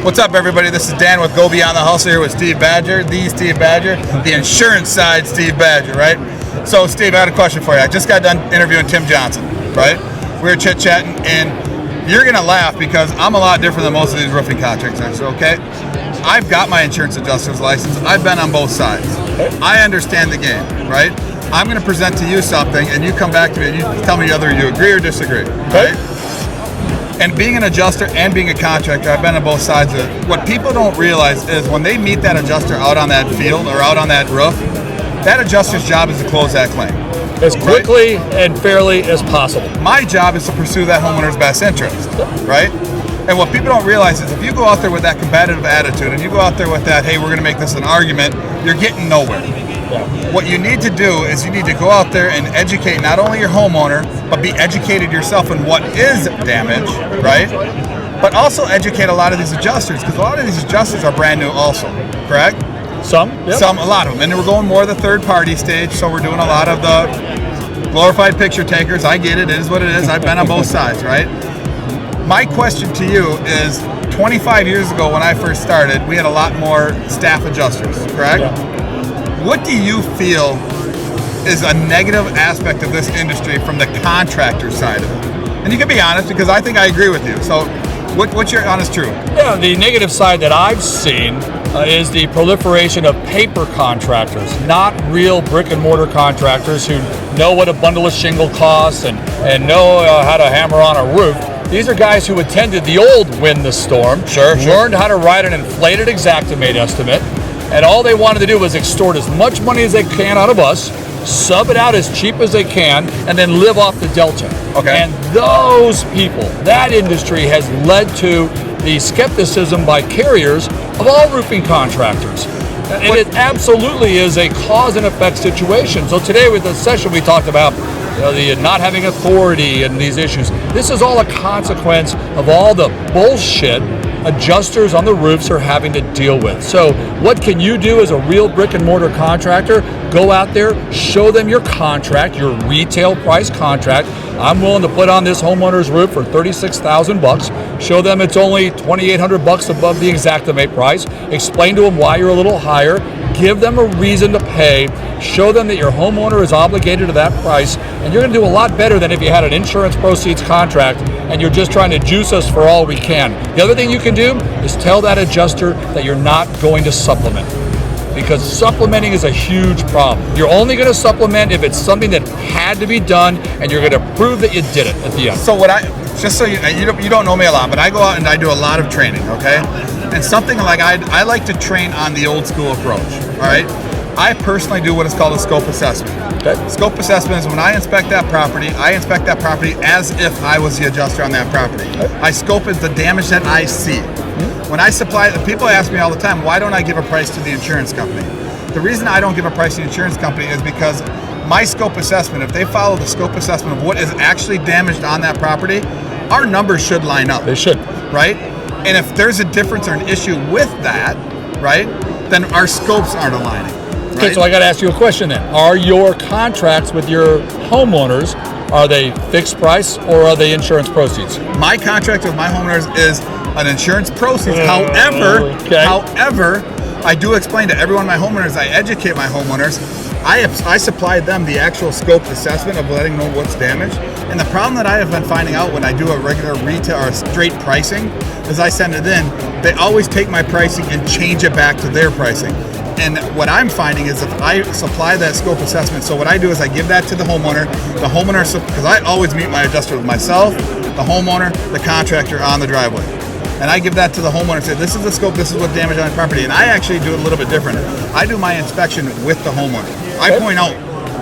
What's up, everybody? This is Dan with Go Beyond the Hustle here with Steve Badger, the insurance side Steve Badger, right? So, Steve, I had a question for you. I just got done interviewing Tim Johnson, right? We were chit-chatting, and you're going to laugh because I'm a lot different than most of these roofing contractors, okay? I've got my insurance adjuster's license. I've been on both sides. I understand the game, right? I'm going to present to you something, and you come back to me and you tell me whether you agree or disagree, right? And being an adjuster and being a contractor, I've been on both sides of it. What people don't realize is when they meet that adjuster out on that field or out on that roof, that adjuster's job is to close that claim. As quickly and fairly as possible. My job is to pursue that homeowner's best interest, right? And what people don't realize is if you go out there with that competitive attitude and you go out there with that, hey, we're going to make this an argument, you're getting nowhere. Yeah. What you need to do is you need to go out there and educate not only your homeowner, but be educated yourself in what is damage, right? But also educate a lot of these adjusters, because a lot of these adjusters are brand new also, correct? Some, yep. A lot of them. And we're going more the third party stage, so we're doing a lot of the glorified picture takers. I get it, it is what it is. I've been on both sides, right? My question to you is, 25 years ago when I first started, we had a lot more staff adjusters, correct? Yeah. What do you feel is a negative aspect of this industry from the contractor side of it? And you can be honest, because I think I agree with you. So what's your honest truth? Yeah, the negative side that I've seen is the proliferation of paper contractors, not real brick and mortar contractors who know what a bundle of shingle costs and know how to hammer on a roof. These are guys who attended the old Win the Storm, learned how to write an inflated Xactimate estimate, and all they wanted to do was extort as much money as they can out of us, sub it out as cheap as they can, and then live off the delta. Okay. And those people, that industry has led to the skepticism by carriers of all roofing contractors. And it absolutely is a cause and effect situation. So today with the session we talked about the not having authority and these issues. This is all a consequence of all the bullshit adjusters on the roofs are having to deal with. So what can you do as a real brick and mortar contractor? Go out there, show them your contract, your retail price contract. I'm willing to put on this homeowner's roof for $36,000. Show them it's only $2,800 above the Xactimate price. Explain to them why you're a little higher. Give them a reason to pay. Show them that your homeowner is obligated to that price, and you're going to do a lot better than if you had an insurance proceeds contract and you're just trying to juice us for all we can. The other thing you can do is tell that adjuster that you're not going to supplement, because supplementing is a huge problem. You're only going to supplement if it's something that had to be done, and you're going to prove that you did it at the end. So just so you don't know me a lot, but I go out and I do a lot of training, okay? And something like I like to train on the old school approach, all right? I personally do what is called a scope assessment. Okay. Scope assessment is when I inspect that property as if I was the adjuster on that property. Okay. I scope is the damage that I see. Mm-hmm. When I supply, people ask me all the time, why don't I give a price to the insurance company? The reason I don't give a price to the insurance company is because my scope assessment, if they follow the scope assessment of what is actually damaged on that property, our numbers should line up. They should. Right? And if there's a difference or an issue with that, right, then our scopes aren't aligning. Right? Okay, so I got to ask you a question then. Are your contracts with your homeowners, are they fixed price or are they insurance proceeds? My contract with my homeowners is an insurance proceeds. However, I do explain to every one of my homeowners, I educate my homeowners. I supply them the actual scope assessment of letting them know what's damaged. And the problem that I have been finding out when I do a regular retail or straight pricing is I send it in, they always take my pricing and change it back to their pricing. And what I'm finding is if I supply that scope assessment, so what I do is I give that to the homeowner, because I always meet my adjuster with myself, the homeowner, the contractor on the driveway. And I give that to the homeowner and say, this is the scope, this is what damage on the property. And I actually do it a little bit different. I do my inspection with the homeowner. I point out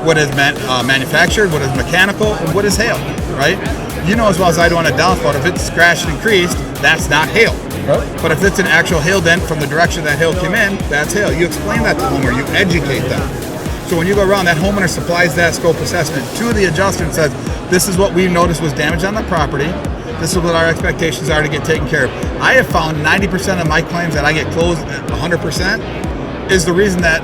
what is manufactured, what is mechanical, and what is hail, right? You know as well as I do on a downspout, if it's scratched and creased, that's not hail. Right. But if it's an actual hail dent from the direction that hail came in, that's hail. You explain that to the homeowner, you educate them. So when you go around, that homeowner supplies that scope assessment to the adjuster and says, this is what we noticed was damaged on the property. This is what our expectations are to get taken care of. I have found 90% of my claims that I get closed at 100% is the reason that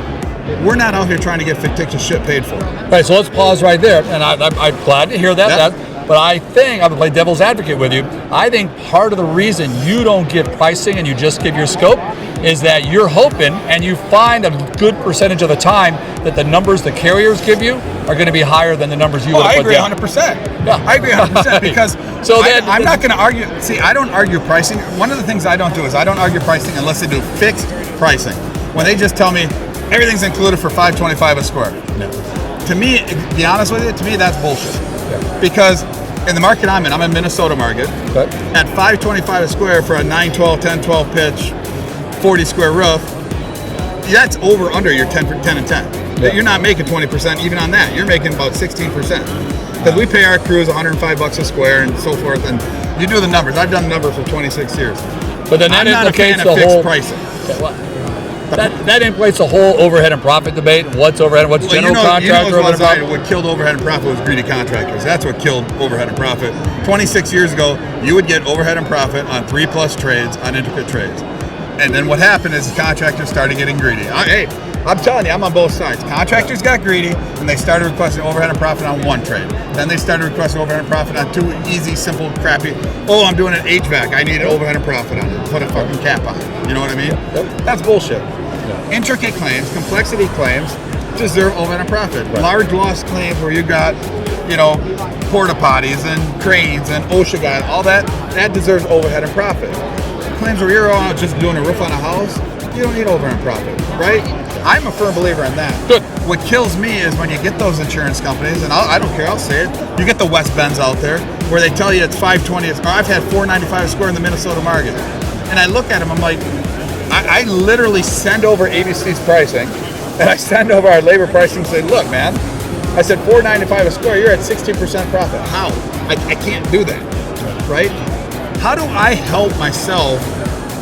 we're not out here trying to get fictitious shit paid for. Right, so let's pause right there. And I'm glad to hear that. Yep. But I think, I'm going to play devil's advocate with you, I think part of the reason you don't give pricing and you just give your scope is that you're hoping, and you find a good percentage of the time, that the numbers the carriers give you are going to be higher than the numbers you would have put down. 100%. Yeah. I agree 100% because So then, I'm not going to argue. See, I don't argue pricing. One of the things I don't do is I don't argue pricing unless they do fixed pricing. When they just tell me everything's included for $525 a square. No. To me, to be honest with you, to me that's bullshit. Yeah. Because in the market I'm in Minnesota market, Okay. at $525 a square for a 912, 1012 pitch, 40 square roof, that's over under your 10 and 10. Yeah. You're not making 20% even on that. You're making about 16%. Because we pay our crews $105 a square and so forth, and you do the numbers. I've done the numbers for 26 years. But then that I'm not a fan implicates of the fixed whole pricing. Okay, well, that implicates the whole overhead and profit debate. What's overhead? What's general contractor? What killed overhead and profit was greedy contractors. That's what killed overhead and profit. 26 years ago, you would get overhead and profit on 3+ trades, on intricate trades. And then what happened is the contractors started getting greedy. I'm telling you, I'm on both sides. Contractors got greedy, and they started requesting overhead and profit on one trade. Then they started requesting overhead and profit on two easy, simple, crappy. Oh, I'm doing an HVAC. I need an overhead and profit on it. Put a fucking cap on it. You know what I mean? Yep. That's bullshit. Yeah. Intricate claims, complexity claims deserve overhead and profit. Right. Large loss claims where you got, porta potties and cranes and OSHA guys, all that deserves overhead and profit. Claims where you're all just doing a roof on a house, you don't need overhead and profit, right? I'm a firm believer in that. Good. What kills me is when you get those insurance companies, and I don't care, I'll say it. You get the West Bends out there where they tell you it's $520. Or I've had $495 a square in the Minnesota market, and I look at them. I'm like, I literally send over ABC's pricing, and I send over our labor pricing and say, look, man, I said $495 a square. You're at 16% profit. How? I can't do that, right? How do I help myself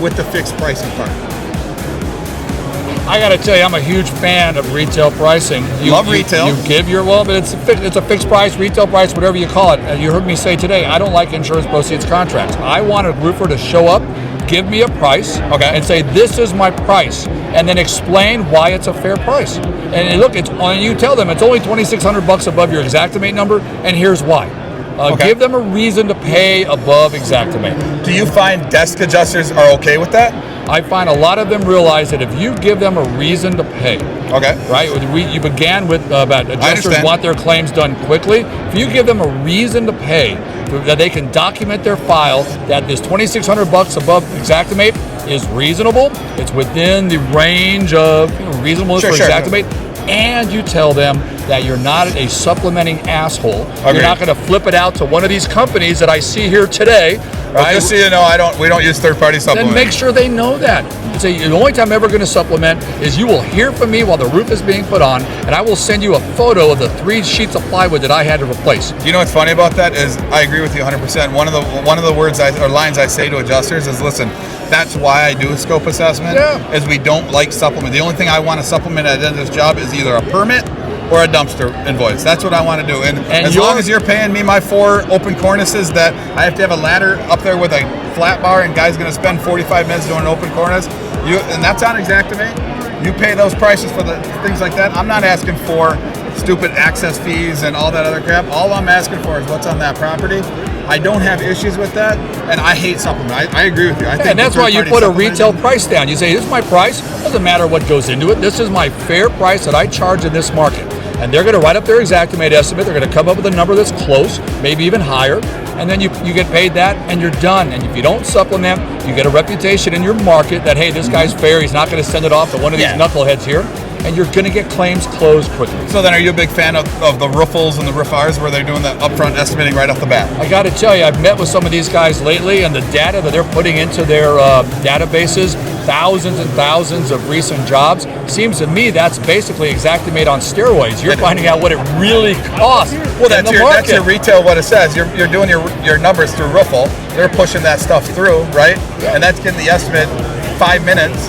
with the fixed pricing part? I got to tell you, I'm a huge fan of retail pricing. Love retail. You give your but it's a fixed price, retail price, whatever you call it. And you heard me say today, I don't like insurance proceeds contracts. I want a roofer to show up, give me a price, and say this is my price, and then explain why it's a fair price. And look, you tell them it's only $2,600 above your Xactimate number, and here's why. Give them a reason to pay above Xactimate. Do you find desk adjusters are okay with that? I find a lot of them realize that if you give them a reason to pay, right? You began with about adjusters want their claims done quickly. If you give them a reason to pay, that they can document their file, that this $2,600 above Xactimate is reasonable, it's within the range of reasonableness for Xactimate, and you tell them that you're not a supplementing asshole. You're not going to flip it out to one of these companies that I see here today. Right? Well, just so you know, we don't use third-party supplements. Then make sure they know that. Say the only time I'm ever going to supplement is you will hear from me while the roof is being put on, and I will send you a photo of the 3 sheets of plywood that I had to replace. You know what's funny about that is I agree with you 100%. One of the words or lines I say to adjusters is, listen, that's why I do a scope assessment. Is we don't like supplement. The only thing I want to supplement at the end of this job is either a permit or a dumpster invoice. That's what I want to do. And as long as you're paying me my 4 open cornices that I have to have a ladder up there with a flat bar and guy's going to spend 45 minutes doing an open cornice, and that's on Xactimate, you pay those prices for the things like that. I'm not asking for stupid access fees and all that other crap. All I'm asking for is what's on that property. I don't have issues with that, and I hate supplement. I agree with you. I think and that's why you put a retail price down. You say, this is my price. Doesn't matter what goes into it. This is my fair price that I charge in this market. And they're going to write up their Xactimate estimate. They're going to come up with a number that's close, maybe even higher. And then you get paid that, and you're done. And if you don't supplement, you get a reputation in your market that, hey, this guy's fair. He's not going to send it off to one of these knuckleheads here. And you're going to get claims closed quickly. So then are you a big fan of the Ruffles and the Riffars where they're doing that upfront estimating right off the bat? I got to tell you, I've met with some of these guys lately, and the data that they're putting into their databases, thousands and thousands of recent jobs, seems to me that's basically Xactimate on steroids. You're finding out what it really costs. Well, that's your retail, what it says. You're doing your numbers through Ruffle. They're pushing that stuff through, right? Yeah. And that's getting the estimate 5 minutes,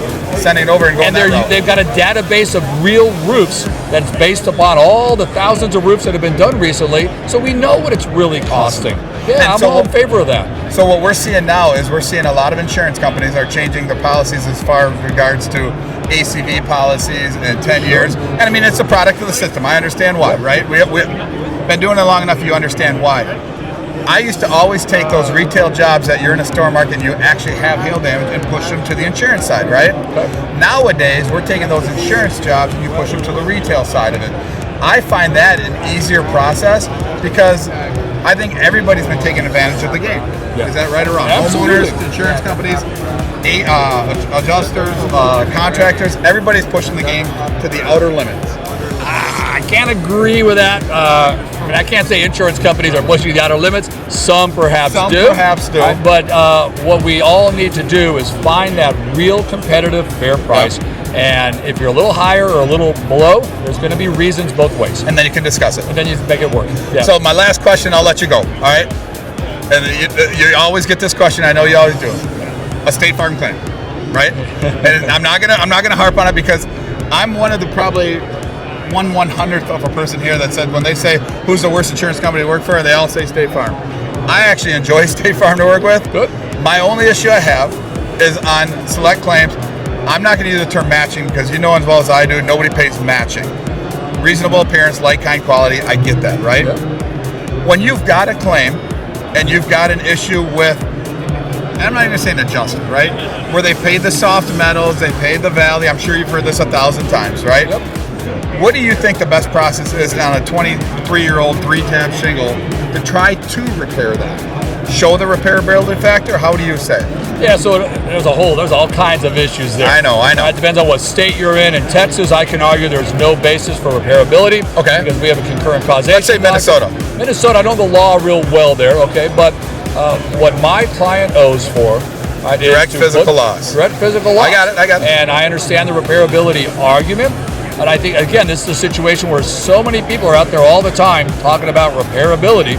sending it over and going that route. They've got a database of real roofs that's based upon all the thousands of roofs that have been done recently, so we know what it's really costing. Yeah, I'm all in favor of that. So what we're seeing now is we're seeing a lot of insurance companies are changing their policies as far as regards to ACV policies in 10 years. And I mean, it's a product of the system. I understand why, right? We've been doing it long enough, you understand why. I used to always take those retail jobs that you're in a store market and you actually have hail damage and push them to the insurance side, right? Okay. Nowadays, we're taking those insurance jobs and you push them to the retail side of it. I find that an easier process because I think everybody's been taking advantage of the game. Yeah. Is that right or wrong? Absolutely. Homeowners, insurance companies, adjusters, contractors, everybody's pushing the game to the outer limits. I can't agree with that. I mean, I can't say insurance companies are pushing the outer limits. Some perhaps do. But what we all need to do is find that real competitive, fair price. Yep. And if you're a little higher or a little below, there's going to be reasons both ways. And then you can discuss it. And then you make it work. Yeah. So my last question, I'll let you go. All right. And you always get this question. I know you always do. A State Farm claim, right? And I'm not gonna harp on it because I'm one of the probably 1/100th of a person here that said when they say who's the worst insurance company to work for, they all say State Farm. I actually enjoy State Farm to work with. Good. My only issue I have is on select claims. I'm not going to use the term matching because you know as well as I do, nobody pays matching. Reasonable appearance, like, kind, quality, I get that, right? Yeah. When you've got a claim and you've got an issue with, I'm not even saying adjusted, right? Where they paid the soft metals, they paid the valley. I'm sure you've heard this 1,000 times, right? Yep. What do you think the best process is on a 23-year-old 3-tab shingle to try to repair that? Show the repairability factor? How do you say? Yeah, so there's all kinds of issues there. I know. It depends on what state you're in. In Texas, I can argue there's no basis for repairability. Okay. Because we have a concurrent causation. Let's say Minnesota. Minnesota, I know the law real well there, okay, but what my client owes for is direct physical loss. Direct physical loss. I got it. And I understand the repairability argument. And I think, again, this is a situation where so many people are out there all the time talking about repairability.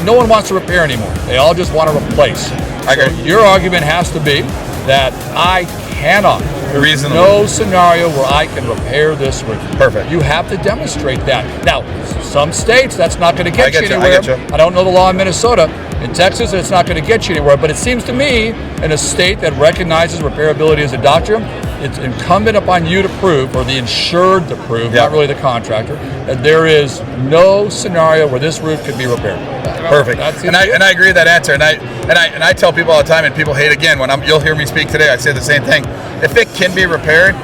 No one wants to repair anymore. They all just want to replace. Okay. So your argument has to be that I cannot. There's no scenario where I can repair this roof. Perfect. You have to demonstrate that. Now, some states, that's not going to get you anywhere. I get you. I don't know the law in Minnesota. In Texas, it's not going to get you anywhere. But it seems to me, in a state that recognizes repairability as a doctrine, it's incumbent upon you to prove, or the insured to prove, not really the contractor, that there is no scenario where this roof can be repaired. Perfect. And I agree with that answer. And I tell people all the time, and people hate again when you'll hear me speak today. I say the same thing. If it can be repaired,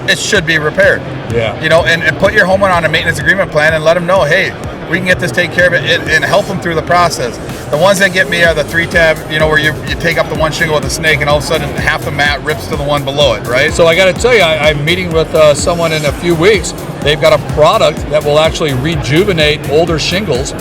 it should be repaired. Yeah. You know, and put your homeowner on a maintenance agreement plan and let them know, hey, we can get this taken care of it and help them through the process. The ones that get me are the 3-tab, you know, where you take up the one shingle with a snake and all of a sudden half the mat rips to the one below it, right? So I got to tell you, I'm meeting with someone in a few weeks. They've got a product that will actually rejuvenate older shingles,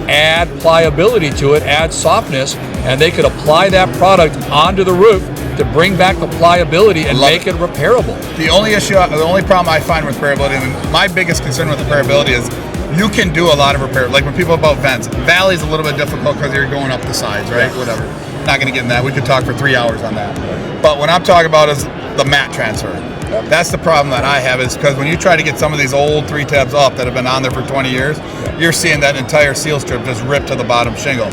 add pliability to it, add softness, and they could apply that product onto the roof to bring back the pliability and make it repairable. The only problem I find with repairability, and my biggest concern with repairability is you can do a lot of repair. Like when people about vents, valley's a little bit difficult because you're going up the sides, right? Yeah. Whatever. Not going to get in that. We could talk for 3 hours on that. But what I'm talking about is the mat transfer. Yep. That's the problem that I have, is because when you try to get some of these old 3-tabs up that have been on there for 20 years, you're seeing that entire seal strip just rip to the bottom shingle.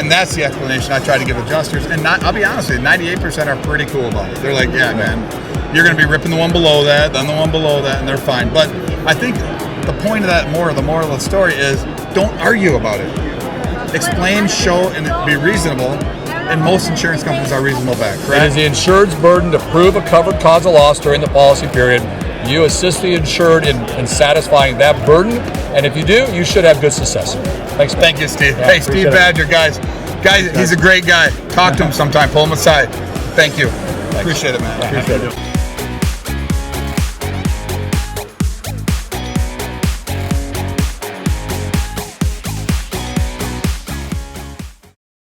And that's the explanation I try to give adjusters. And I'll be honest with you, 98% are pretty cool about it. They're like, yeah, man, you're going to be ripping the one below that, then the one below that, and they're fine. But I think the point of that the moral of the story is don't argue about it. Explain, show, and be reasonable. And most insurance companies are reasonable back, correct? It is the insured's burden to prove a covered cause of loss during the policy period. You assist the insured in satisfying that burden, and if you do, you should have good success. Thanks, man. Thank you, Steve. Yeah, hey, Steve Badger, guys, he's a great guy. Talk to him sometime. Pull him aside. Thank you. Thanks. Appreciate it, man. Appreciate it.